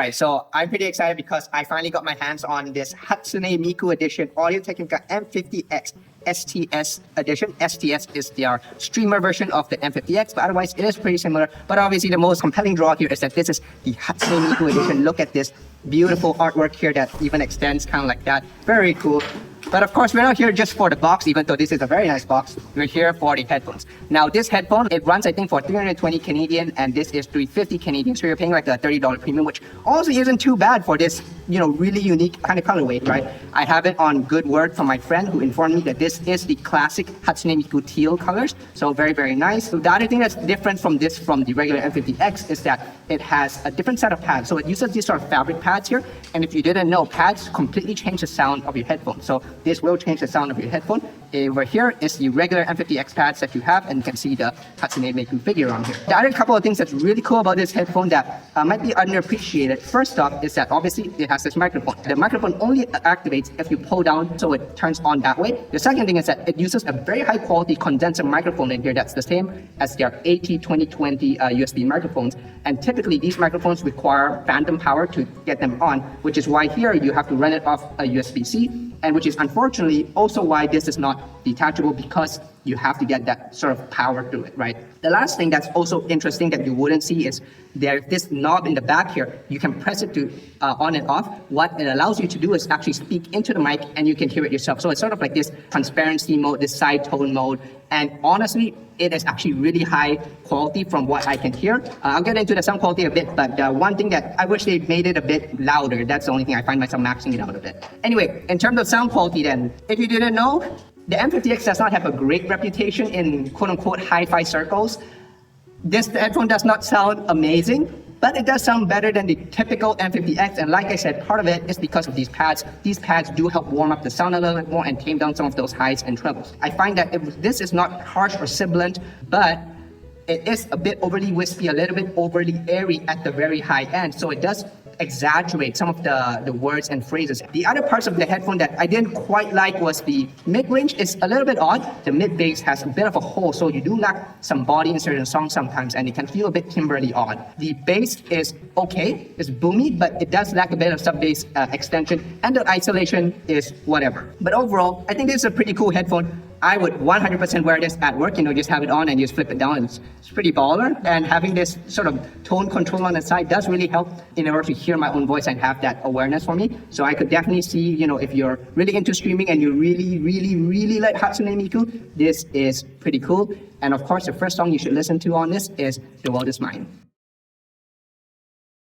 right, so I'm pretty excited because I finally got my hands on this Hatsune Miku edition Audio Technica M50x STS edition. STS is their streamer version of the M50X, but otherwise it is pretty similar. But obviously the most compelling draw here is that this is the Hatsune Miku edition. Look at this beautiful artwork here that even extends kind of like that. Very cool. But of course, we're not here just for the box, even though this is a very nice box. We're here for the headphones. Now, this headphone, it runs, I think, for 320 Canadian, and this is 350 Canadian. So you're paying like a $30 premium, which honestly isn't too bad for this, really unique kind of colorway, right? I have it on good word from my friend who informed me that this is the classic Hatsune Miku teal colors. So very, very nice. So the other thing that's different from this, from the regular M50X, is that it has a different set of pads. So it uses these sort of fabric pads here. And if you didn't know, pads completely change the sound of your headphone. So this will change the sound of your headphone. Over here is the regular M50X pads that you have, and you can see the Hatsune Miku figure on here. The other couple of things that's really cool about this headphone that might be underappreciated, first off, is that obviously it has this microphone. The microphone only activates if you pull down, so it turns on that way. The second thing is that it uses a very high quality condenser microphone in here that's the same as their AT2020 USB microphones. And typically these microphones require phantom power to get them on, which is why here you have to run it off a USB-C, and which is unfortunately also why this is not detachable, because you have to get that sort of power through it, right? The last thing that's also interesting that you wouldn't see is there's this knob in the back here. You can press it to on and off. What it allows you to do is actually speak into the mic and you can hear it yourself. So it's sort of like this transparency mode, this side tone mode. And honestly, it is actually really high quality from what I can hear. I'll get into the sound quality a bit, but one thing that I wish they made it a bit louder. That's the only thing I find myself maxing it out a bit. Anyway, in terms of sound quality then, if you didn't know, the M50X does not have a great reputation in quote-unquote hi-fi circles. This headphone does not sound amazing, but it does sound better than the typical M50X. And like I said, part of it is because of these pads. These pads do help warm up the sound a little bit more and tame down some of those highs and trebles. I find that this is not harsh or sibilant, but it is a bit overly wispy, a little bit overly airy at the very high end. So it does exaggerate some of the words and phrases. The other parts of the headphone that I didn't quite like was the mid-range is a little bit odd. The mid-bass has a bit of a hole, so you do lack some body in certain songs sometimes, and it can feel a bit timbrely odd. The bass is okay, it's boomy, but it does lack a bit of sub-bass extension, and the isolation is whatever. But overall, I think this is a pretty cool headphone. I would 100% wear this at work, just have it on and just flip it down. It's pretty baller. And having this sort of tone control on the side does really help in order to hear my own voice and have that awareness for me. So I could definitely see, if you're really into streaming and you really, really, really like Hatsune Miku, this is pretty cool. And of course, the first song you should listen to on this is The World Is Mine.